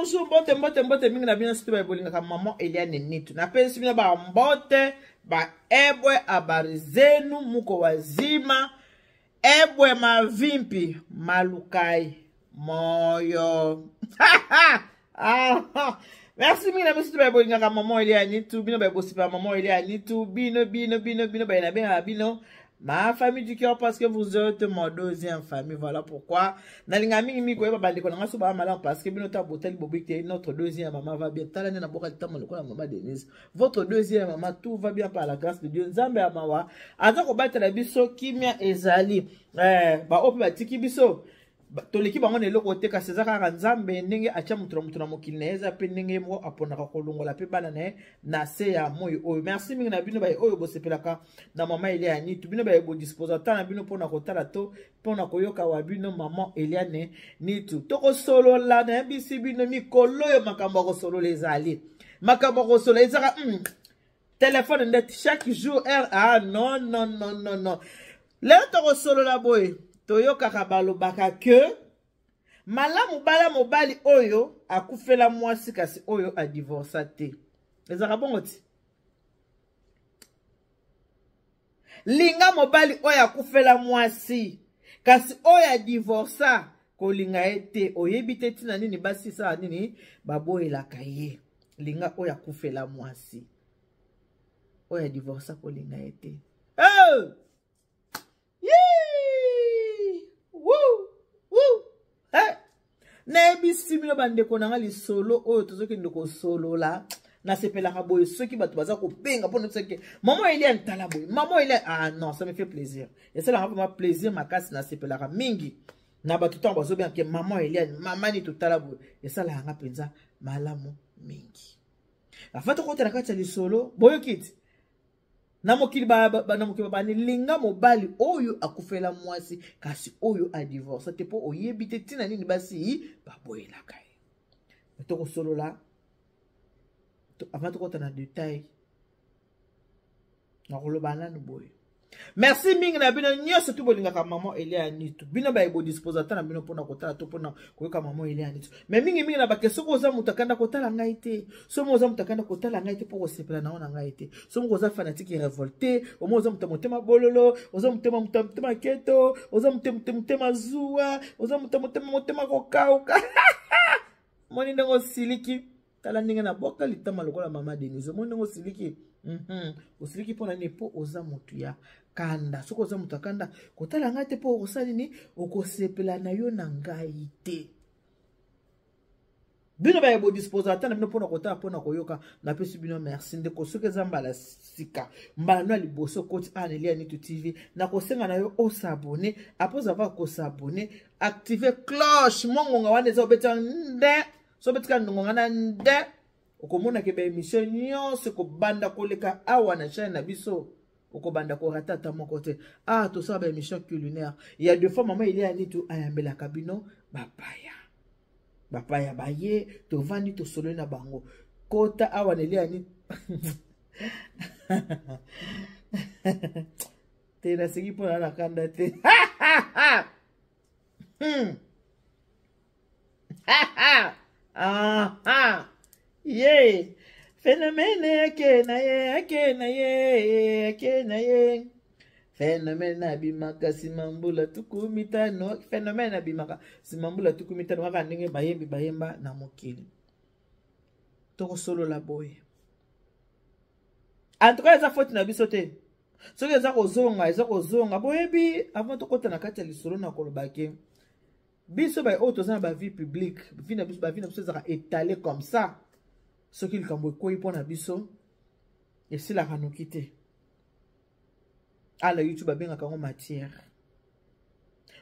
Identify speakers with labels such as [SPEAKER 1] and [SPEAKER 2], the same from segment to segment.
[SPEAKER 1] bonjour, mbote mingi na bino situ ba bolinga ka maman Eliane Nitu. Na pesi bino ba mbote, ba ebwe abarizenu muko wazima, ebwe mavimpi, malukai, moyo. Merci mingi na bino situ ba bolinga ka maman Eliane Nitu, bino ba bosipa maman Eliane Nitu, bino ba ina bino. Ma famille du cœur parce que vous êtes mon deuxième famille. Voilà pourquoi. Nalinga mingi ko yeba bandeko na ngaso ba malin parce que binota botel bobikte notre deuxième maman va bien. Talane na boka tamo le la maman Denise. Votre deuxième maman tout va bien par la grâce de Dieu. Nzambe amawa. Aza ko batela biso kimia ezali. Ba opi ba tiki biso. Toleki bango ne loko te ka sezaka nzambe ndenge acha mutu na mokili na eza pe ndenge mo apona ka kolongola pe bana ne na se ya moyo oyo. Merci mingi na bino ba oyo bosepelaka na mama Eliane Nitu bino ba bo disposateur na bino pona kotala to pona koyoka wa bino maman Eliane Nitu toko solo la na bisi bino mikolo yo makambo ko solo les ali makambo ko solo ezaka téléphone net chaque jour non le toko solo la boy toyoka kabalo baka ke malamu bala mobali oyo akufela mwasi kasi oyo a divorce te ezaka bongo ti linga mobali oyo akufela mwasi kasi oyo a divorce kolinga ete oyebi te tina nini basi sa nini baboyelaka ye linga oyo akufela mwasi oyo a divorce kolinga ete Nebi simino bandeko nanga li solo oyo tozoki ndoko solo la na sepelaka boy soki bato baza ko benga pona tseke maman Eliane tala boy maman Eliane non ça me fait plaisir et ça la vraiment plaisir makasi na sepelaka mingi na bato tant bazo bien que maman Eliane maman ni to tala boy et ça la nga penza malamu mingi la fata ko tala kati li solo boyo kit na mokili ba ni linga mobali oyo akufela mwasi kasi oyo a divorce te po oyebi te tina nini basi baboyelaka ye toko solo la avant to kota na détail na koloba nanu boye. Merci mingi na bino nyonso tu bolinga ka maman Eliane Nitu bino ba ebo disposateur na bino pona kotala to pona koyoka maman Eliane Nitu mais mingi na ba keso ko za mutakanda kotala ngai te so mo za mutakanda kotala ngai te poko sepela na ona ngai te so mo za fanatique révolté o mo za mutema bololo o za mutema keto o za mutema zuwa o za mutema kokauka moni ndongo siliki tala ndenge na boka litama lokola mama Denise moni ndongo siliki osiliki pona ne po oza mutu ya kanda soko oza mutu kanda kotala ngai te po okosali ni okosepela na yo na ngai te bino ba ebo disposateur na bino pona kotala pona koyoka na pesi bino merci ndeko soki eza mbala sika mbala no liboso koti Eliane Nitu TV na kosenga na yo osabone apres avoir kosabone activer cloche mongonga wana eza obeta nde so betika ndongonga na nde okomona ke ba émission nyonso ko banda koleka awa na chaîne na biso okobanda ko ratata moko te to sa ba émission culinaire il y a deux fois maman Eliane Nitu ayambela kabino bapaya baye to vandi to solo na bango kota awa na Eliane te na sigi pona na kanda te yeah phénomène ake na ye phénomène abimaka simambula tukumita no phénomène abimaka simambula tukumita no waka ndenge bayemba na mokili toko solo la boy en tout cas eza faute na biso te soki eza kozonga boyebi avant tokota na kati ya lisolo na kolobake biso ba oyo toza na ba vie publique vie na biso ezaka étalé comme ça soki likambo ekoyi mpona biso esilaka noki te ala YouTube abengaka yango matière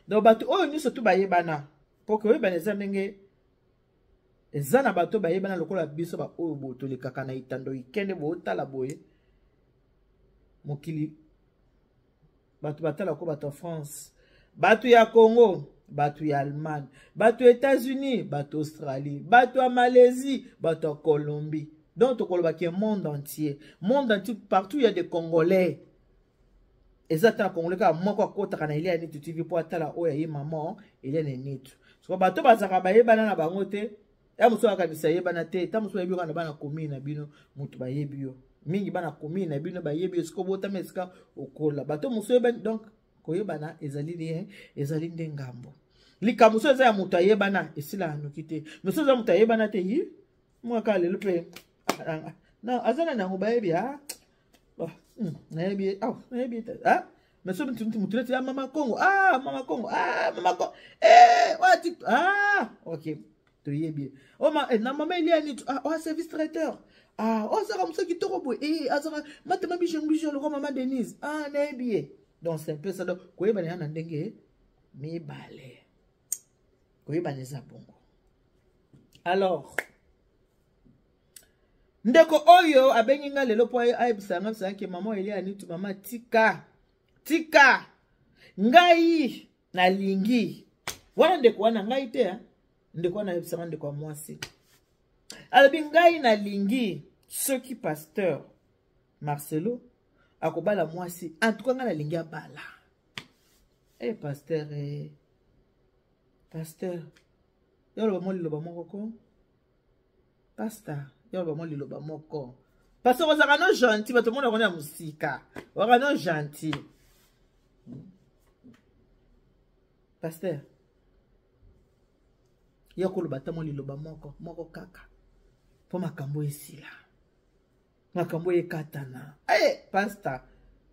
[SPEAKER 1] donc bato oyo nyonso tu bayebana mpo ke oyebana eza ndenge eza na bato bayebana lokola biso ba oyo botolekaka na itando ikende bootala boye mokili bato batala ko bato ya France bato ya Congo bato ya Allemagne bato ya États-Unis bato Australie bato ya Malaisie bato ya Colombie donc tokoloba ki monde entier partout il y a des Congolais ezata Congolais ka moko akotaka na Eliane Nitu TV po atala oya ye maman Eliane Nitu so bato bazaka bayebana na bango te ya muso akanisa yebana te ta muso yebi kana bana komi na bino mutu ba yebi yo mingi bana komi na bino ba yebi yo siko bota meska okola bato muso yebana donc koyebana ezali ndengambo likambo so eza ya mutu ayebana esila anoki te muso eza mutu ayebana te yi mwaka lelo pe na azana nango bayebi nayebi te mais so mutu leti mama Congo mama Congo wati ok toyebi na mama eliani service traiteur azaka muso kitoko boye azaka matema bijou loko mama Denise nayebi donc c'est un peu ça donc koyebana na ndenge mibale koyebana eza bongo. Alors ndeko oyo abengi nga lelo po ayebisanga ke mama eliani tu mama tika ngai nalingi wana ndeko wana ngai te ndeko wana ayebisanga ndeko wa mwasi alobi ngai nalingi soki pasteur Marcelo akobala mwasi en tout cas nga nalingi abala pasteur yoloba mo liloba moko ko pasteur yoloba mo liloba moko pasteur ozaka no gentil bato mona kona musika waka no gentil pasteur yokoloba ta mo liloba moko kaka po makambo esila makambo ekatana pasteur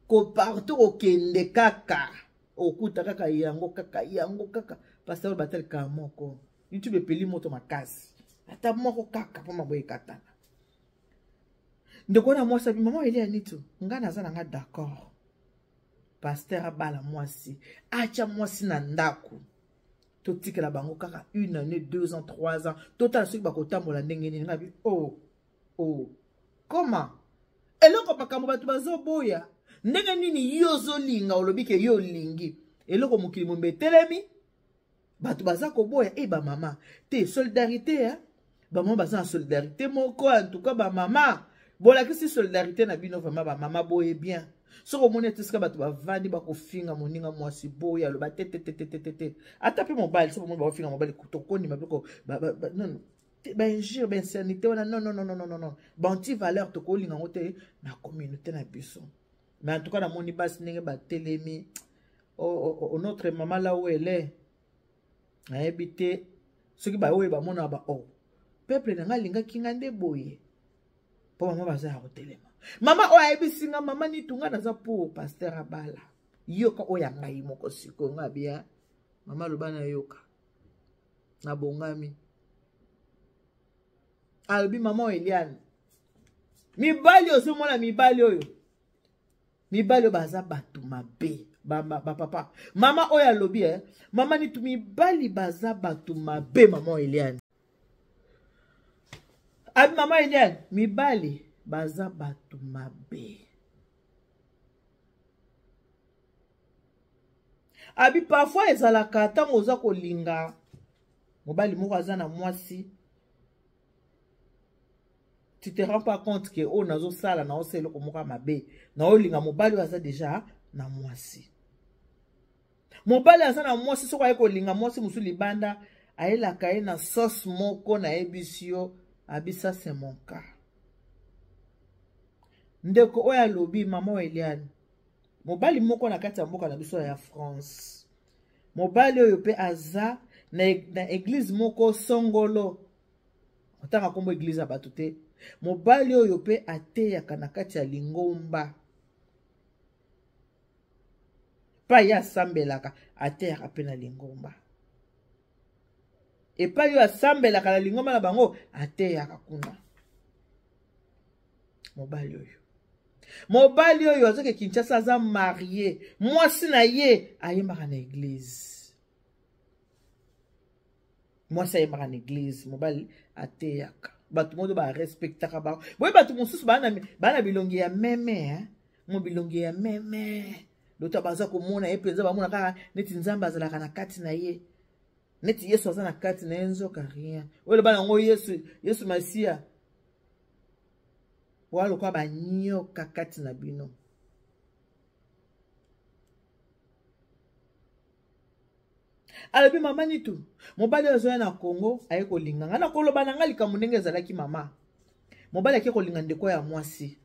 [SPEAKER 1] ko partout okende kaka okuta kaka yango kaka pasteur batalika moko YouTube epeli moto makasi ata moko kaka po maboye katana ndeko na mwasi abi mama ele anitu nga naza na nga d'accord pasteur abala mwasi acha mwasi na ndako totikela bango kaka 1 année 2 ans 3 ans totala soki bakotambola ndenge nini ngabi comment eloko makambo bato bazoboya ndenge nini yo zolinga olobi ke yo lingi eloko mokili mombe telemi bato baza koboya mama te solidarité mama baza na solidarité moko en tout cas mama bolakisi solidarité na bino vraiment mama boye bien soko moni etisika bato bavandi bakofinga moninga mwasi boya aloba te ata pe mobali soko moni bakofinga mobali tokondima biko non injure insanité wana non banti valeur tokolinga ngo te na communauté na biso mais en tout cas na moni basi ndenge batelemi notre maman là où elle est nayebi te soki baoyo bamona peuple na nga lingaki nga nde boye po mama baza ya kotelema mama oyo ayebisinga mama nitunga naza pour pasteur abala yoka oyo ya ngai moko sikoyo nga bia mama loba na yoka na bongami alobi mama oyo eliane mibali ozomona mibali oyo baza bato mabe papa mama oyo alobi mama nitu mibali baza bato mabe mama eliane abi mama eliane mibali baza bato mabe abi parfois ezalaka ntango oza kolinga mobali moko aza na mwasi tu te rends pas compte que nazo sala na oselo ko moka mabe na olinga mobali aza déjà na mwasi mobali aza na mwasi soko ayeko linga mwasi musu libanda ayelaka ye na sauce moko na ebisio abisa c'est mon cas ndeko oyo alobi mama Eliane mobali moko na kati ya mboka na biso ya France mobali oyo pe aza na église moko songolo otanga kombo église bato te mobali oyo pe ateyaka na kati ya lingomba pa ya sambelaka ateyaka pe na lingomba epa yo asambelaka na lingomba na bango ateyaka kuna mobali oyo azoke Kinshasa aza marié mwasi na ye ayembaka na église mwasi ayembaka na église mobali ateyaka bato modo ba respectaka ba boye bato mosusu bana bilongi ya meme mo bilongi ya meme lota baza komona ye penza bamona kaka neti nzambe azalaka na kati na ye neti Yesu aza na kati na ye nzoka rien oyo bana ngo Yesu Masia walo kwa banyoka kati na bino alobi mama nitu mobali ozoya na Congo aye kolinga nga na koloba na nga likambo ndenge ezalaki mama mobali ake kolinga ndeko ya mwasi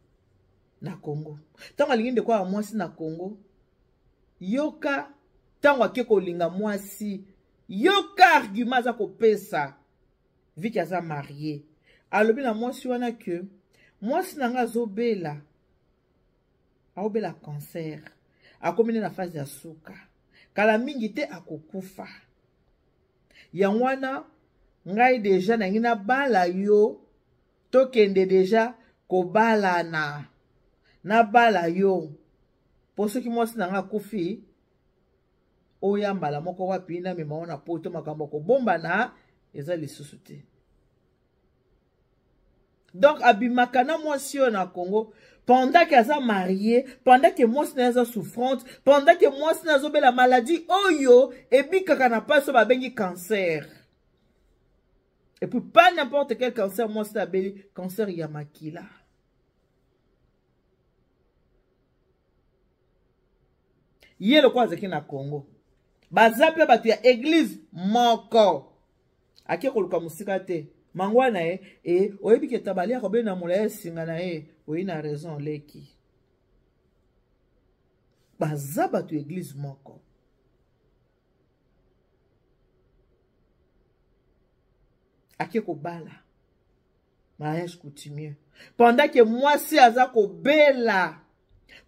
[SPEAKER 1] na Congo ntango alingi ndeko ya mwasi na Congo yoka ntango ake kolinga mwasi yoka argument aza kopesa viki aza marié alobi na mwasi wana ke mwasi na nga azobela aobela cancer akomine na phase ya suka kala mingi te akokufa yango wana ngai deja nangi na bala yo tokende deja kobalana na bala yo po soki mwasi na nga akufi oya mbala moko wapi na mema wana poto makambo kobombana eza lisusu te. Donc abimaka na mwasi yo na Congo pendant que aza marié, pendant que mwasi na aza souffrante, pendant que mwasi na azobela maladie oyo ebikaka na paso babengi cancer. Et puis pas n'importe quel cancer, mwasi na beli cancer ya makila. Ye lo kwa zeki na Congo bazape batu ya église moko ake koluka musika te mangwana oyebi ke tabali akobe na mula singa na oyi na raison leki baza batu église moko ake kobala mariage coutumier pendant que mwasi aza kobela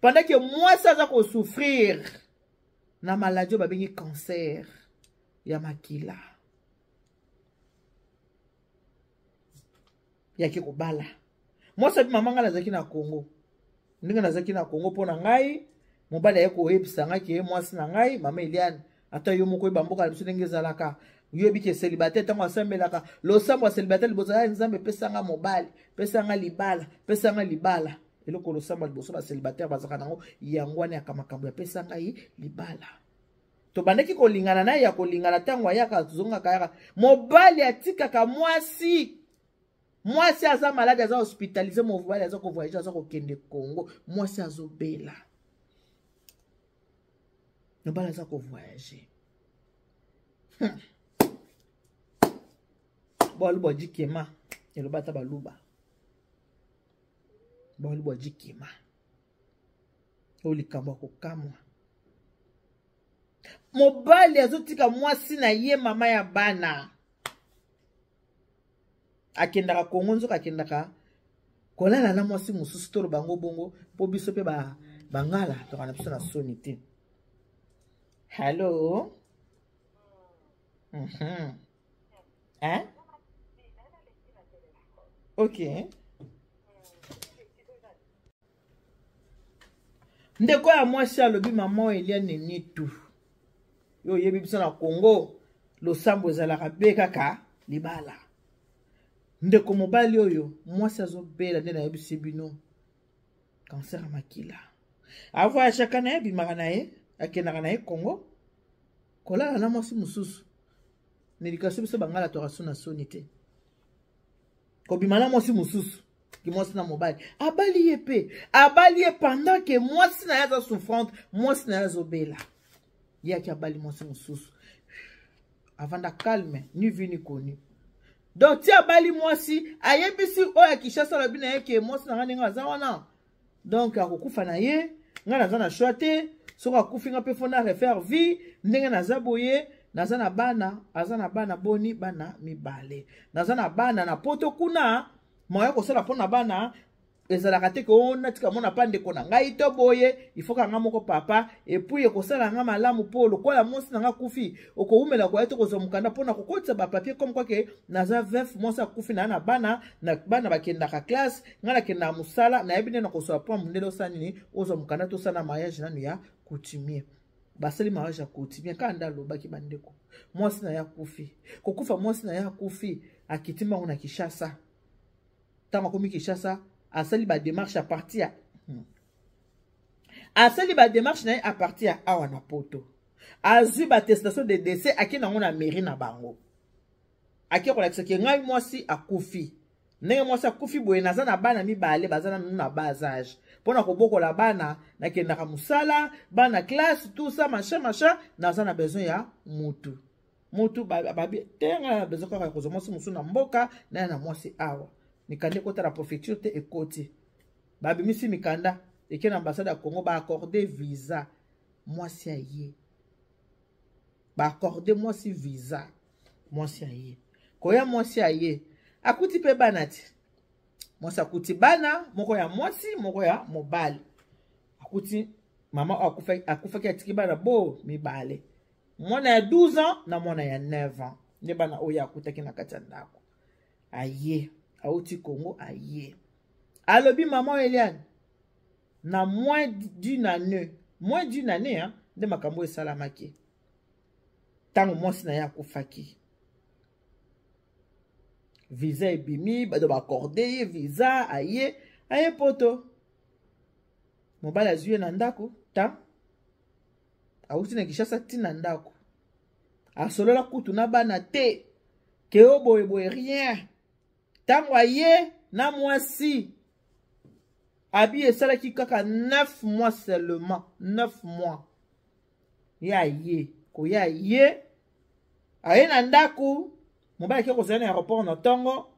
[SPEAKER 1] pendant que mwasi aza ko souffrir na maladie babengi cancer ya makila yaki kobala mwasi abi mama nga nazaki na Congo ndenge nazaki na Congo pona ngai mobali ya koyebisa nga ke mwasi na ngai mama Eliane ata yo moko bamboka biso ndenge ezalaka yo bike célibataire tango asambelaka losambo célibataire liboza nzambe pesa nga mobali pesa nga libala eloko losambo liboso ba célibataire bazaka nango yango wana yakamakambo ya pesa ngai libala to bandeki kolingana na ya kolingana tango ayaka tuzonga kayaka mobali atikaka mwasi aza malade aza hospitalisé mobali aza ko voyager aza ko kende Congo mwasi azobela mobali aza ko voyager boluba jikema eloba ta baluba boluba jikema olikambo ko kamwa mobali azotika mwasi na ye mama ya bana akendaka Congo nzoka akendaka kolala na mwasi mususu tolo bango bongo po biso pe bangala tokana biso na soni te. Hello. Hein? Ok. Ndeko ya mwasi alobi mama Eliane nitu yo yebi biso na Congo losambo ezalaka be kaka libala ndeko mobali oyo mwasi azobela nde nayebisi bino cancer ya makila avoyagaka na ye bimaka na ye akendaka na ye Congo kolala na mwasi mosusu nedikasio biso bangala tokaso na soni te kobima na mwasi mosusu ki mwasi na mobali abali ye pe abali ye pendant que mwasi na ye aza souffrante mwasi na ye azobela ye aki abali mwasi mosusu avanda calme ni vi ni koni donc ti abali mwasi ayebisi oyo akishasa lobi na ye ke mwasi na nga ndenge aza wana donc akokufa na ye nga naza na choix te soki akufi nga mpe fona refaire vie ndenge naza boye naza na bana aza na bana boni bana mibale naza na bana na poto kuna moya kosala mpona bana ezalaka te ko natika mona pa ndeko na ngai to boye il faut ka nga moko papa et puis ekosala nga malamu po lokola mwasi na nga kufi okoumela kwa ete kozwa mukanda mpona kokotisa bapapier comme quoi ke naza veuf mwasi akufi na bana bakendaka classe nga nakendaka mosala nayebi nde na kozwa po mundele osala nini ozwa mukanda tosala mariage nanu ya coutumier basali mariage ya coutumier kaka nde alobaki bandeko mwasi na ye akufi kokufa mwasi na ye akufi akiti mbango na Kinshasa ntango akomi Kinshasa asali ba démarche à partir asali ba démarche na à partir awa na poto azui ba attestation de décès aki na ngona mairie na bango aki ko lakisa ke ngai mwasi akufi ndenge mwasi akufi boye naza na bana mibale bazana na bazage pona ko bokola bana na kendaka musala bana classe tout ça machin naza na besoin ya mutu mutu babi tenga bezoka ka kozo mwasi musu na mboka na mwasi awa mikande kota la préfecture te ekoti babi misi mikanda eke na ambassade ya Congo ba accorder visa mwasi aye ba accorder mwasi visa mwasi aye koya mwasi aye akuti pe banati mwasi akuti bana moko ya mwasi moko ya mobali akuti mama akufaki atiki bana bo mibale mwana ya 12 ans na mwana ya 9 ans nde bana oyo akutaki na kati ya ndako aye auti Congo aye alobi mama Eliane na moins d'une année hein nde makambo esalamaki tango mwasi na ye akufaki visa ebimi bado bakorde ye visa aye poto mobali azwi na ndako ta auti na Kinshasa tina ndako asolola kutu na bana te ke oboye rien tango aye na mwasi abi esalaki kaka 9 mois seulement 9 mois ya ye ko ya ye aye na ndako mobali ke kozala na aéroport na tongo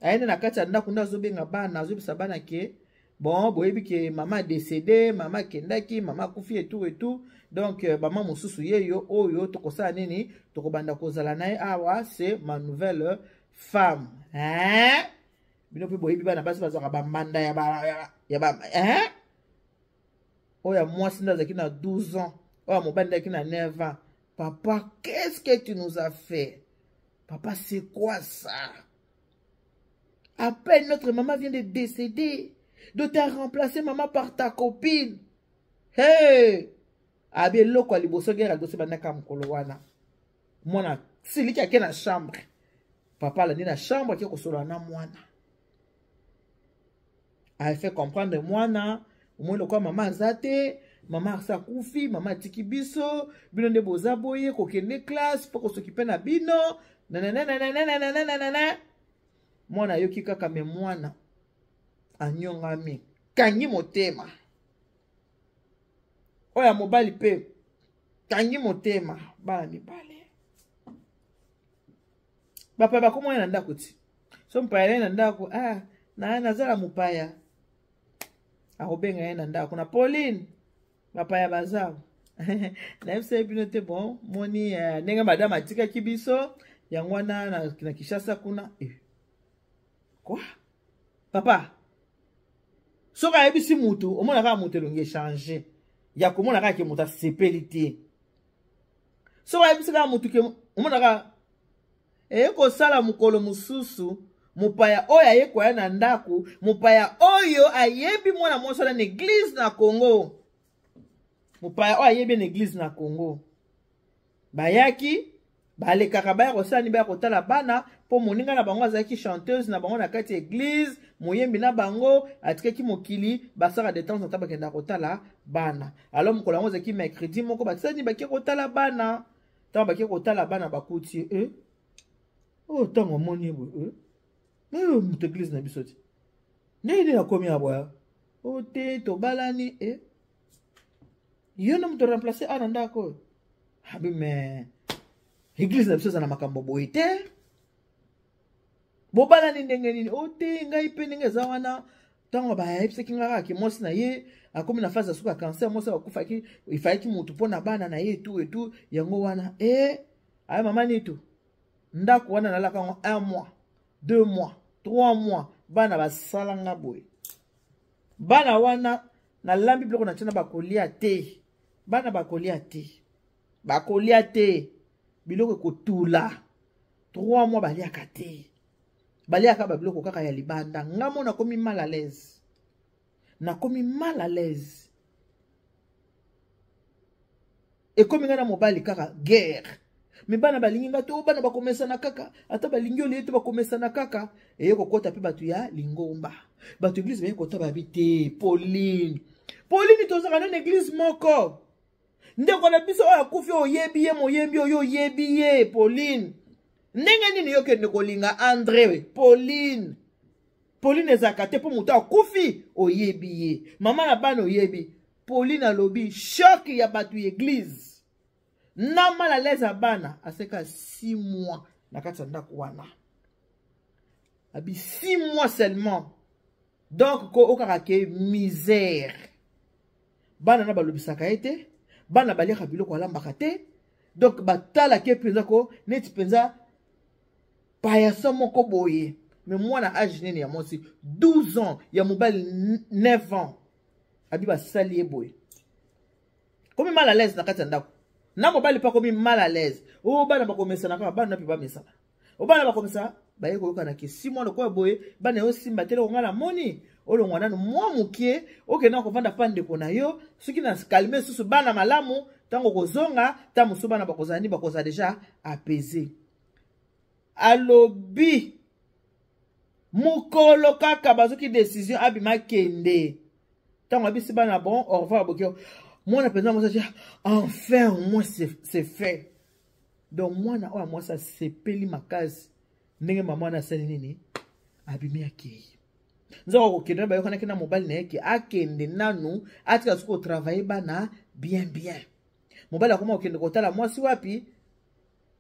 [SPEAKER 1] aye na kati ya ndako nda azobenga bana azobisa bana ke bon boyebi ke mama décédé mama kendaki mama kufi et tout donc mama mosusu yeyo oyo tokosala nini tokobanda kozala naye awa c'est ma nouvelle femme hein bino pe boyebi bana basi bazaka bambanda ya ba hein oya mwasi ndazaki na 12 ans oya mobali ndaki na 9 ans papa qu'est-ce que tu nous as fait papa c'est quoi ça à peine notre maman vient de décéder de te remplacer maman par ta copine. Hey! Abi loko aliboso gera dosi banaka mkolo wana. Mwana siliki ake na chambre. Papa la ni na chambre ki kosolo na mwana. A fait comprendre mwana, umwe lokwa mama zate, mama sa kufi, mama tiki biso, bino nde boza boye kokende classe poko s'occuper na bino. Nanana. Mwana yoki kaka me mwana anyongami kangi motema oya mobali pe kangi motema bana mibale bapa bakomo na ndako ti so mpaya na ndako na nazala mupaya akobenga ye na ndako na Pauline bapaya bazao na fse bino te bon moni ndenge madame atika kibiso yango na Kinshasa kuna quoi papa soka yebisi mutu omona ka mutu longe changer ya komona ka ke mutu sepelité soka yebisi ka mutu ke omona ka ko sala mukolo mususu mupaya oyo ayekoya na ndako mupaya oyo ayebi mwana mwasi na église na Congo mupaya oyo ayebi na église na Congo bayaki balekaka baya kosala ni baya kotala bana po moninga na bango azalaki chanteuse na bango na kati église moyembi na bango atikaki mokili basaka de temps en temps bakenda kotala bana alors mokolo yango azalaki mercredi moko batisani bake kotala bana ntango bake kotala bana bakuti ntango amoni ye boye moto église na biso ti ndenge nakomi aboya te tobalani yo na moto remplace na ndako oyo abi me église na biso eza na makambo boye te bobalani ndenge nini te ngai mpe ndenge eza wana ntango bayebisaki nga kaka mwasi na ye akomi na phase ya suka ya cancer mwasi akufaki ifayaki motu mpo na bana na ye etu yango wana aye mama nitu ndako wana nalaka yango 1 mois 2 mois 3 mois bana basalanga boye bana wana nalambi biloko na ntina bakolia te bana bakolia te biloko kotula 3 mois baliaka te baliaka babiloko kaka ya libanda ngamo nakomi mal à l'aise ekomi nga na mobali kaka guerre me bana balingi nga to bana bakomesana kaka ata balingi oli ete bakomesana kaka eye kokota mpe bato ya lingomba bato église baye kota babi te Pauline tozaka nano église moko ndeko na biso oyo akufi oyebi ye moyembi oyo oyebi ye Pauline ndenge nini yokende kolinga André Pauline ezalaka te mpo moto akufi oyebi ye mama na bana oyebi Pauline alobi choc ya bato ya église na mal à l'aise à bana aseka 6 mois na kati ndako wana abi 6 mois seulement donc ko okaka ke misère bana na balobisaka ete bana baleka biloko alambaka te donc batala ke penza ko neti penza payaso moko boye mais moi na âge nene ya mosi 12 ans ya mobile 9 ans abi basali ye boye komi mal à l'aise na kati ndako na mobile pa komi mal à l'aise o bana bakomesana kaka bana pe bamesana o bana bakomesa baye koyoka ke 6 mois lokola boye bana yo simba tele ngala moni olongwa nanu mwa mukie okenda kovanda pa ndeko na yo soki na calme susu bana malamu tango kozonga ta musu bana bakozani bakoza déjà apaisé alobi mukolo kaka bazoki décision abima kende tango abisi bana bon au revoir bokyo moi na penza moi ça enfin au moins c'est fait donc moi na oya moi ça c'est peli makasi ndenge maman na sali nini abimi akei nzoko kokende ba yokana kina mobile na yeke akende nanu atika suko travailler bana bien mobile akoma okende kotala mwasi wapi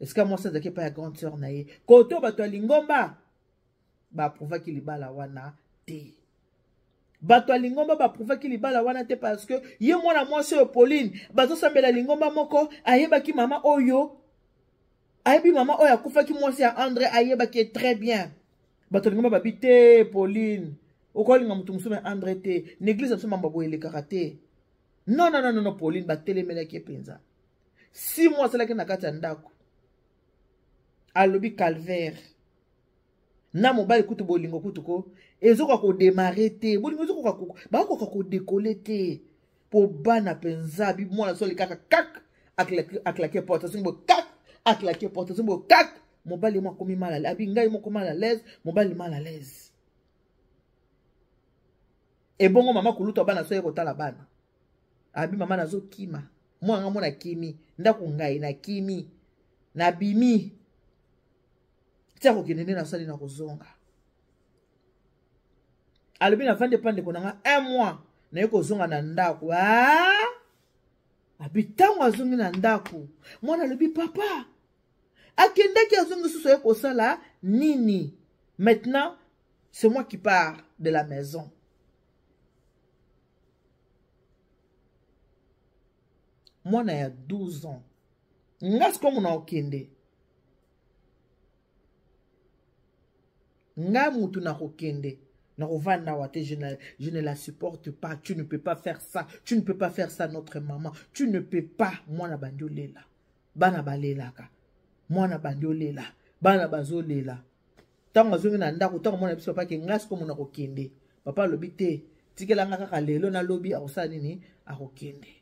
[SPEAKER 1] est-ce que moi ça zaki pa ya grande sœur na ye koto bato lingomba ba prouva ki libala wana te bato lingomba ba prouva ki libala wana te parce que ye mwana mwasi oyo Pauline bazo sambela lingomba moko ayebaki mama oyo ayebi mama oyo akufaki mwasi ya André ayebaki très bien bato lingomba babite Pauline okolinga mutu musume André te l'église absolument babo elekaka te non Pauline batelemelaki penza 6 mois salaki na kati ya ndako alobi calvaire na mobali kutu bolingo kutu ko ezoka ko démarrer te bolingo ezoka ko ba ko décoller te po bana penza bi mwana soli kaka kak aklake porte simbo kak aklake porte simbo kak mobali mo komi mal à l'aise abi ngai mo komi mal à l'aise mobali mal à l'aise et bongo mama kuluta bana so yeko tala bana abi mama nazo kima mwana mona kimi ndako ngai na kimi na bimi tia kokende na sali na kozonga alobi na vande pande konanga 1 mois na yeko zonga na ndako abi tango azongi na ndako mwana alobi papa akendaki azongi susu yeko sala nini maintenant c'est moi qui pars de la maison mwana ya 12 ans ngasi ko muna okende nga mutu na kokende na kovanda wate je ne la supporte pas tu ne peux pas faire ça tu ne peux pas faire ça notre maman tu ne peux pas mwana bandi olela bana balelaka mwana bandi olela bana bazolela tango azongi na ndako tango mwana biso papa ke ngasi ko muna kokende papa lobi te tikelanga kaka lelo na lobi akosala nini akokende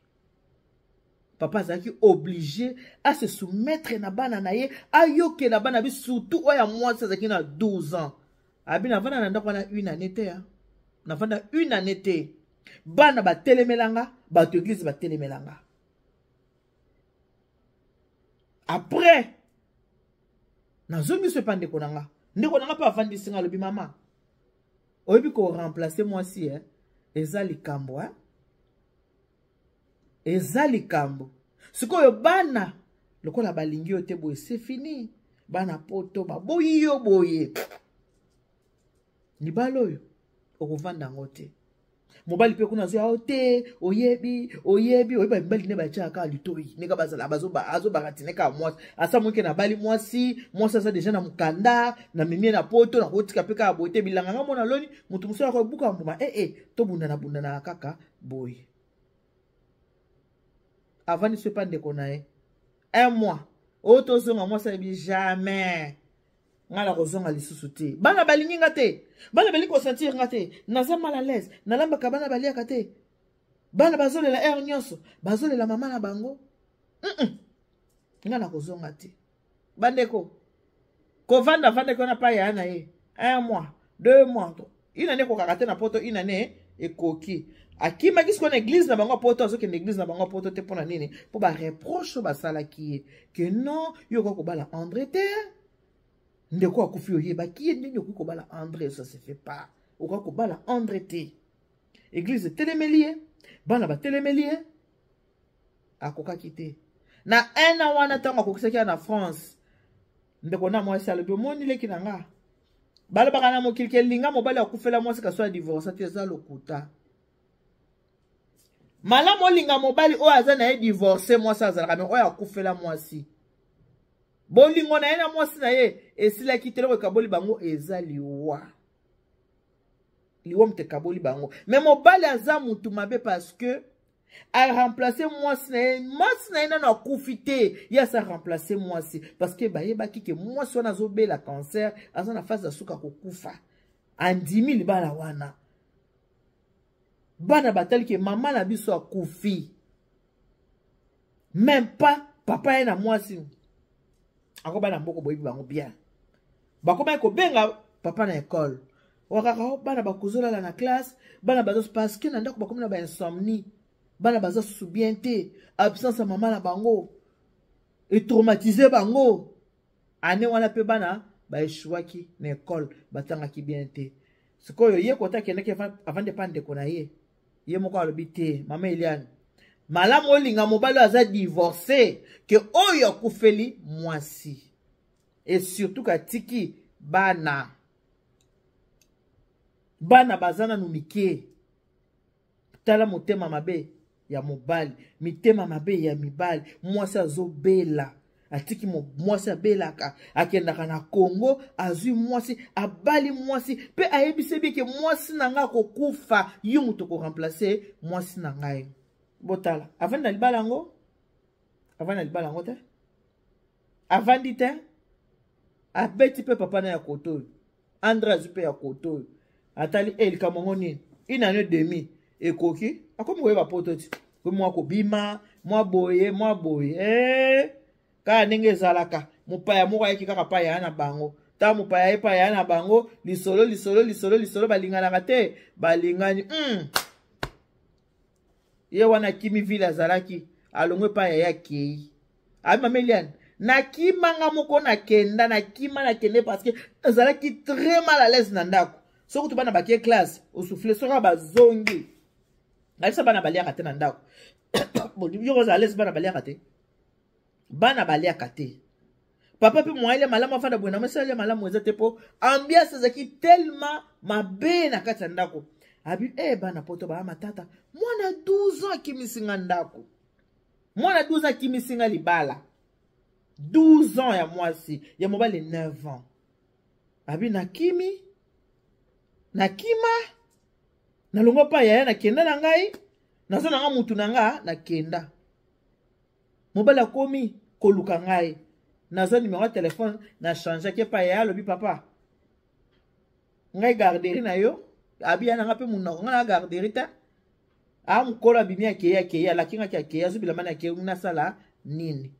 [SPEAKER 1] papa azalaki obligé à se soumettre na bana na ye ayoke na bana bi surtout oya mwasi azalaki na 12 ans abi na vana na ndako wana 1 année te na vana 1 année te bana batelemelanga bato église batelemelanga après nazongi so pande konanga ndeko nanga pa avandisi nga lobi mama oyebi ko remplacer mwasi eza likambo eza likambo sikoyo bana lokola balingi yo te boye c'est fini bana poto baboyi yo boye libala oyo okovanda yango te mobali pe kuna zo te oyebi oyeba mbali ne bachaka litoi neka bazala azobaka tineka mwasi asa mweke na bali mwasi asa deja na mukanda na mimie na poto na kotika pe ka boye te bilanga nga mona loni mutu musala ko buka mbuma to bunda na kaka boye avant de se pas déconner 1 mois auto zonga moi ça bi jamais ngala kozonga lisusu te bana balingi nga te bana bali ko sentir nga te naza mal à l'aise na lamba ka bana bali aka te bana bazolela air nyonso bazolela mama na bango ngala kozonga te bandeko ko vanda ko na pa ya na ye 1 mois 2 mois ina ne ko kakate na poto ina ne ekoki akima kisko na église na bango poto azoke na église na bango poto te pona nini po ba reproche ba sala ki que non yo ko bala André te ndeko akufi oyeba ki nini ko bala André ça se fait pas o ko bala André te église telemelie bana ba telemelie akoka kite Na un an wana tango akokisaki na France. Ndeko na mwasi alobi omoni leki na nga. Bala baka na mokili ke linga mobali akufela mwasi ka so ya divorce te eza lokuta. Malamu olinga mobali oyo aza na ye divorce mwasi azalaka me oyo akufela mwasi. Bolingo na ye na mwasi na ye esilaki te loko ekaboli bango eza liwa. Liwa mutekaboli bango. Me mobali aza mutu mabe parce que a remplacé mwasi na ye nano akufi te. Ya sa remplacé mwasi parce que ba yebaki ke mwasi wana azobela cancer aza na phase ya suka kokufa. Andimi libala wana. Bana batali ke mama na biso akufi. Même pas papa ye na mwasi. Ako bana mboko boyibi bango bien. Bakoma ko benga papa na école. Wakaka bana bakuzola la na classe, bana bazo parce que na ndako bakoma na ba insomnie. Bana bazo bien te, absence ya mama na bango. Et traumatisé bango. Ane wana pe bana ba échouaki na école, batangaki bien te. Sikoyo ye kota kendeki avant de pande ko na ye. Ye moko alobi te, mama Eliane. Malamu olinga mobali aza divorcé que oyo akufeli mwasi. Et surtout katiki bana. Bana bazana numike. Tala motema mabe ya mobali, mitema mabe ya mibali. Mwasi azobela. Atiki mwasi abelaka. Akendaka na Congo, azui mwasi, abali mwasi. Pe ayebise ke mwasi nanga kokufa. Yungu toko remplacer mwasi nangai. Botala. Avant na libala ngo? Avant na libala ngo te? Avant di te? Abeti pe papa na ya koto. Andra azupe ya koto. Atali elika mongo nini? Inane demi. Ekoki. Akomi weba poto ti. Kwe mwa kobima. Mwa boye. Ka nenge zalaka. Mupaya mwa yaki kaka pa ya na bango. Ta mupaya ye pa ya na bango. Lisolo. Balingana te. Balingani. Ye wana kimi vila zalaki. Alongwe pa ya kei. Abi mama Eliane. Na kima nga moko na kenda. Na kima na kende parce que zalaki très mal à l'aise na ndako. Soko tu bana bakie classe. Osufle soka bazongi. Alisa bana balia kate na ndako. Yoko za l'aise bana balia kate. Bana balia kate. Papa pe mwa ile malamu afanda bwena. Mwese ile malamu weza tepo. Ambiance zaki tellement mabe na kati ndako. Abi bana poto ba matata. Mwana 12 ans kimisinga ndako. Mwana 12 ans kimisinga libala. 12 ans ya mwasi. Ya mobali 9 ans. Abi na kimi. Na kima. Na longo pa ya na kenda na ngai. Na zo na nga mutu na nga na kenda. Mobali akomi koluka ngai. Na zo numéro de téléphone na change ke pa ya lobi papa. Ngai garderie na yo. Abi ya na nga pe munako nga na garderie ta. Mukolo abimi akeya la kinga akeya zubila mana akeya na sala nini.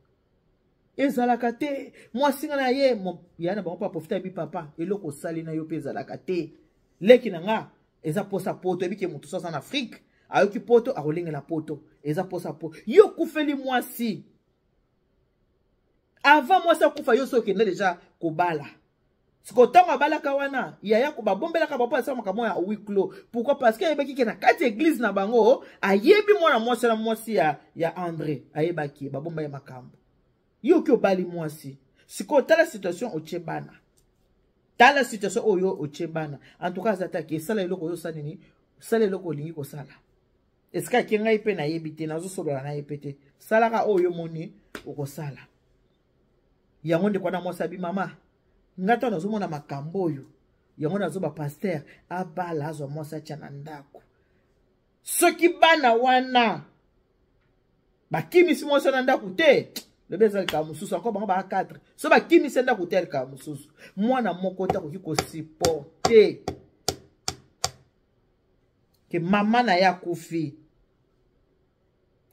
[SPEAKER 1] Ezalaka te. Mwasi nga na ye yana bango pa profita bi papa. Eloko sali na yo pe ezalaka te. Leki na nga eza posa poto ebike mutu sosa en Afrique. Ayoki poto akolengela poto. Eza posa poto. Yo kufeli mwasi. Avant mwasi akufa yo so kende deja kobala. Siko tango abalaka wana yaya ko babombelaka bapo asa makamo ya huis clos. Pourquoi? Parce que ayebaki ke na kati église na bango ayebi mwana mwasi na mwasi ya André ayebaki babomba ya makambo. Yo ki obali mwasi. Siko tala situation ochebana. Tala situation oyo ochebana. En tout cas zataki sala eloko yo sanini sala eloko lingi ko sala. Eska kenga ipe na yebite nazo solola na yepete. Sala ka oyo moni okosala. Yango ndeko na mwasi abi mama. Ngata nazo mona makambo oyo. Yango nazo ba pasteur abala azo mwasi acha na ndako. Soki bana wana bakimisi mwasi na ndako te. Lebe za lika mususu encore bango ba 4. So bakimisi ndako te lika mususu. Mwana moko ta koki ko supporter. Que maman na ya kufi.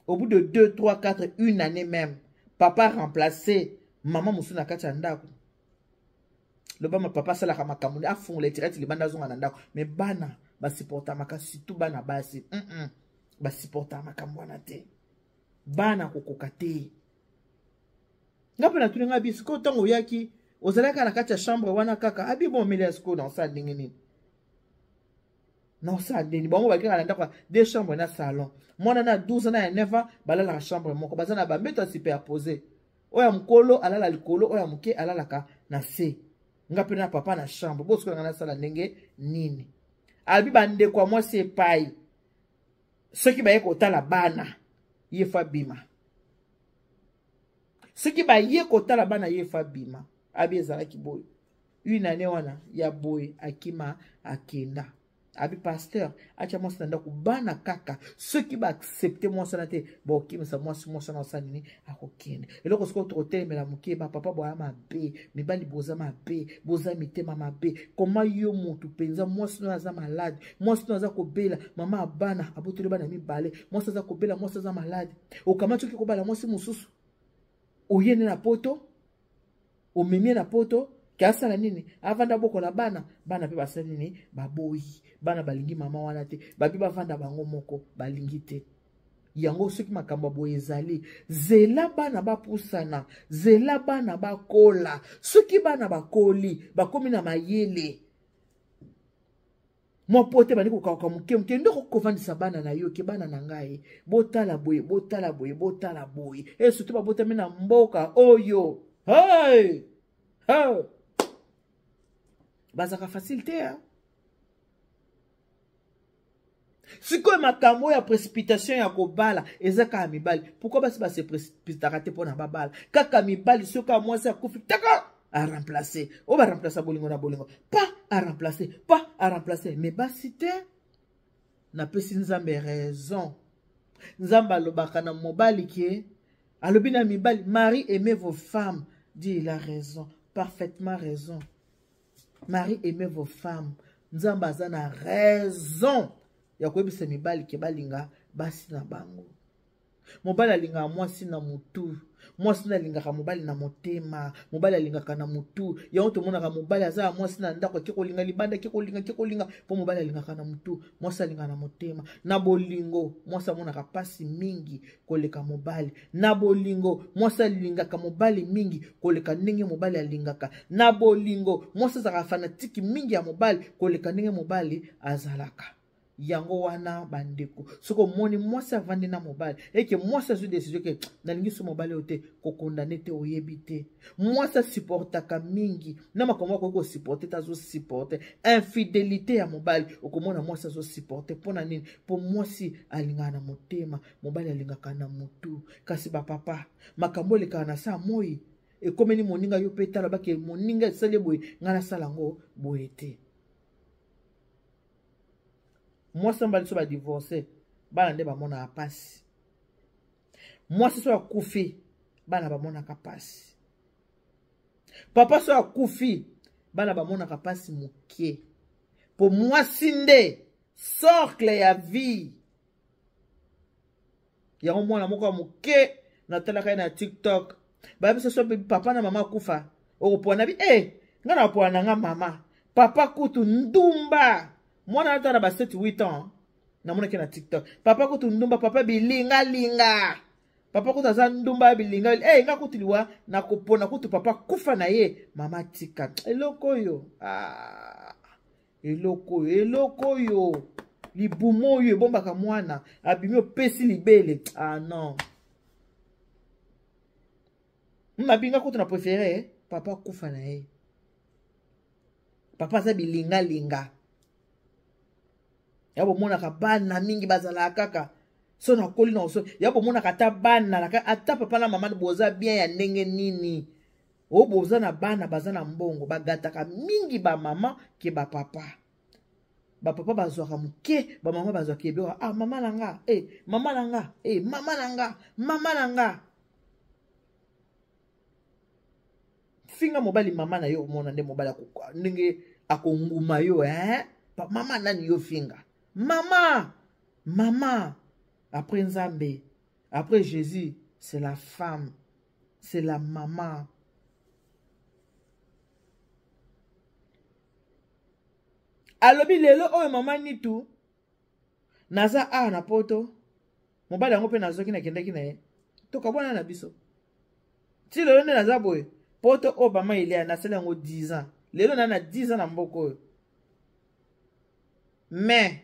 [SPEAKER 1] Au bout de 2, 3, 4, une année même, papa a remplacé maman musu na kati ya ndako. Le bama papa sala ka makamuni afung le tirette libanda zonga na ndako. Mais bana ba supporta maka surtout bana basi. Ba supporta makambo na te. Bana kokoka te. Ngape na tuninga bisko tango yaki ozalaka na kati ya chambre wana kaka abi bon mele sko dans sa ndenge nini. Non, ça, deni. Bon, on va dire à la deux chambres dans le salon. Moi, on a 12 ans et 9 ans, bah là, la chambre, mon copain, on a bah, mais superposé. Oya mkolo, ala la likolo, oya muke, ala la ka, na se. Nga pe na papa na chambre. Bo sko nga sala ndenge, nini. Albi bande kwa moi se pai. Ce qui ba ye kota la bana, ye fa bima. Ce qui ba ye kota la bana, ye fa bima. Abi ezala ki boy. Une année wana, ya boy, akima, akenda. Abi pasteur, acha moi sanda ku bana kaka. Ceux qui ba accepter moi sanate, bon kim sa moi sana sanini akokende. Et loko sko trotel me la muke ba papa boya ma be, mi bali boza ma be, boza mitema ma be. Comment yo mutu penza moi sino aza malade, moi sino aza ko bela, mama abana abotole bana mi bale, moi aza ko bela, moi aza malade. O kama tuki ko bala moi si mususu. Oyene na poto, o memie na poto. Kiasa la nini, avanda boko la bana pe basa nini, baboyi, bana balingi mama wana te, babi bavanda bango moko, balingi te. Yango soki makamba boye ezali, zela bana bapusana, zela bana bakola, soki bana bakoli, bakomi na mayele. Mo pote bani ko kaka muke ndoko kovandisa bana na yo ke bana na ngai, botala boye, botala boye, botala boye. E surtout ba bota mena mboka oyo. Hey! Hey! Bazaka facilité, hein? Si quoi makambo ya précipitation ya kobala, ezaka amibali. Pourquoi basi ba se précipiter pour na babala? Kaka mibali soka moi ça kufi taka à remplacer. On va remplacer bolingo na bolingo. Pas à remplacer, pas à remplacer. Mais basi te na pesi nzambe raison. Nzamba lobaka na mobali ki alobi na mibali, Marie aimez vos femmes. Dit il a raison, parfaitement raison. Marie aimez vos femmes. Nzamba zana raison. Ya kwebisa mibali ke balinga basi na bango. Mobali alinga mwasi na mutu. Mwasi na linga ka mobali na motema. Mobali alinga ka na mutu. Ya oto mona ka mobali aza mwasi na ndako kiko linga libanda kiko linga po mobali alinga ka na mutu. Mwasi alinga na motema. Na bolingo mwasi mona ka pasi mingi koleka mobali. Na bolingo mwasi alinga ka mobali mingi koleka ndenge mobali alinga ka. Na bolingo mwasi za fanatiki mingi ya mobali koleka ndenge mobali azalaka. Yango wana bandeko soko moni mwasi avandi na mobali eke mwasi azu décision ke nalingi so mobali ote ko condamner te oyebite mwasi supportaka mingi na makomwa ko supporter tazo supporter infidélité ya mobali okomona mwasi azo supporter pona nini po mwasi alinga na motema mobali alingaka na mutu kasi ba papa makambo leka na sa moi e komeni moninga yo petala bake moninga sale boy ngana salango boyete. Moi, si on va divorcer, bana nde ba mona apasi. Moi, si on va koufi, bana ba mona kapasi. Papa si on va koufi, bana ba mona kapasi mukie. Pour moi, sinde, sorcle ya vie. Ya mwana moko mukie, na telaka na TikTok. Ba biso so papa na mama kufa. O po na bi, ngana po na nga mama. Papa kutu ndumba. Moi, je suis 7-8 ans. Je suis sur TikTok. Papa, tu ndumba, papa, bilinga, linga. Papa, tu as ndumba, bilinga. Eh, nga kutiliwa, na kupona, kutu papa, kufa na ye. Mama tika. Eloko yo. Ah. Eloko yo. Libumo yo, bomba kamwana. Abimio pesi libele. Ah, non. Mabinga kutu na préféré, papa, kufa na ye. Papa, sa bilinga, linga. Yabo mona ka bana mingi bazala kaka so na koli na so yabo mona ka ta bana la ka ata papa na mama boza bien ya ndenge nini o boza na bana bazana mbongo bagata ka mingi ba mama ke ba papa bazwa ka muke ba mama bazwa ke bewa ah mama nanga mama nanga mama nanga finga mobali mama na yo mona nde mobali akukwa ndenge akonguma yo mama nani yo finga Maman, après Nzambe, après Jésus, c'est la femme, c'est la maman. Alobi lelo oyo maman ni tout. Naza na poto. Mobali yango pe nazoki na kendaki na ye. Toka bwana na biso. Ti lelo nde naza boye. Poto o mama ilia na sala yango 10 ans. Lelo na 10 ans na mboko oyo. Mais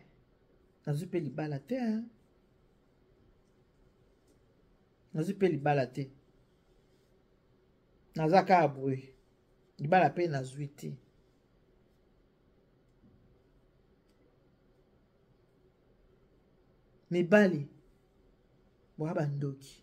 [SPEAKER 1] nazwi pe libala te hein? Nazwi pe libala te naza kaka boye libala pe nazwi te mibali boya bandoki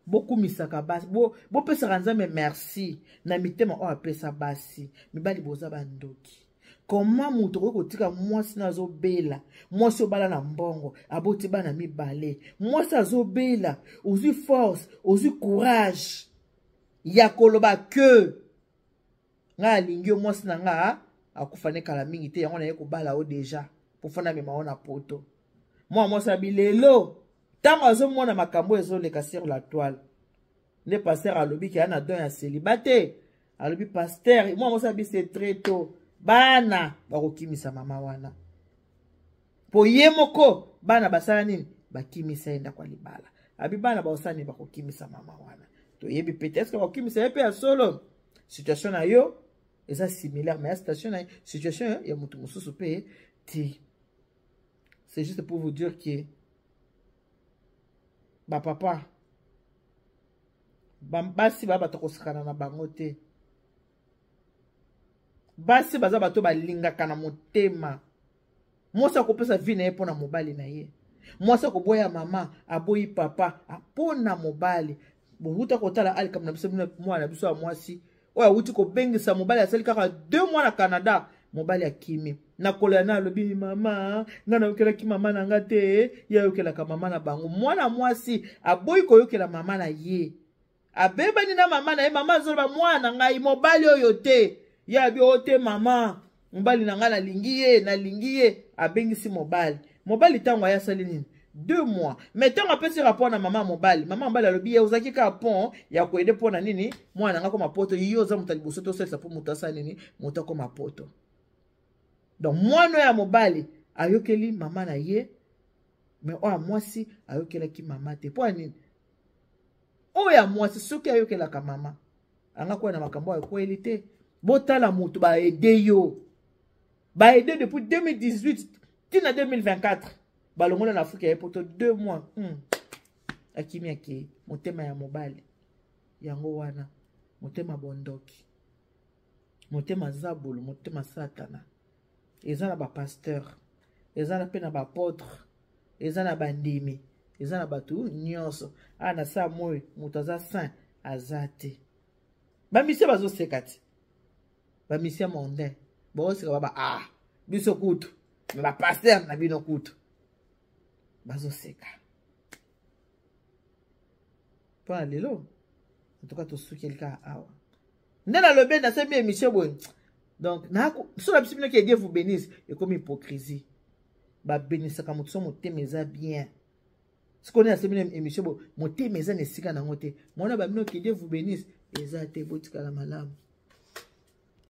[SPEAKER 1] bokumisaka basi bopesaka nzambe merci na mitema oyo apesa basi mibali boza bandoki koma moto okoki kotika mwasi na azobela mwasi obala na mbongo aboti bana mibale mwasi azobela ozwi force ozwi courage ya koloba ke nga alingi yo mwasi na nga akufa ne kala mingi te yango naye kobala o deja pofana mema ona poto mwa mwasi abilelo tango azomona makambo ezoleka sur la toile ne pasteur alobi ki ana don ya célibataire alobi pasteur mwa mwasi abi c'est très tôt bana bakokimisa mama wana po ye moko bana basala nini bakimisa enda kwa libala abi bana baosala nini bakokimisa mama wana toyebi peut-être bakokimisa ye pe ya solo situation na yo eza similaire mais situation ya mutu mosusu pe ti. C'est juste pour vous dire que ba papa basi ba bato kosikana na bango te basi baza bato balingaka na motema mwasi akopesa vie na ye mpo na mobali na ye mwasi akoboya mama aboyi papa mpo na mobali bohuta kotala alikam na biso mwana biso ya mwasi oyo awuti kobengisa mobali asali kaka 2 mois na Canada mobali akimi nakola na alobi mama nga nayokelaki mama na nga te ye ayokelaka mama na bango mwana mwasi aboyi koyokela mama na ye abebani na mama na ye mama azoloba mwana ngai mobali oyo te ye abi oyo te mama mobali na nga nalingi ye abengisi mobali ntango aya asali nini 2 mois mais ntango apesi rapport na mama mobali alobi ye ozalaki kaka pont ya koyede mpo na nini mwana nga koma poto ye oza moto liboso tosalisa mpo moto asala nini moto akoma poto. Donc mwana ya mobali ayokeli mama na ye mais oya mwasi ayokelaki mama te po nini oya mwasi soki ayokelaka mama anga kwa na makambo ya kweli te botala moto baede yo baede depuis 2018 tina 2024 balongola na Afrika ya poto 2 mois akimi ake motema ya mobali yango wana motema bondoki motema zabulu motema satana eza na ba pasteur eza na pe na ba apôtre eza na bandimi eza na batu nyonso ana sa moyo moto aza saint azate bamisia bazoseka ti bamisia mondain boseka baba biso kutu me ba pasteur na bino kutu bazoseka pa lelo en tout cas tosuki elika awa ndena lobe na sembi émission boy. Donc, sur la bisibino qui est Dieu vous bénisse, et comme hypocrisie, bah bénissaka moto mon thème eza bien. Ce qu'on est à cette émission, mon thème eza ne sika na ngote. Mona ba mino qui Dieu vous bénisse, eza te botika la malamu.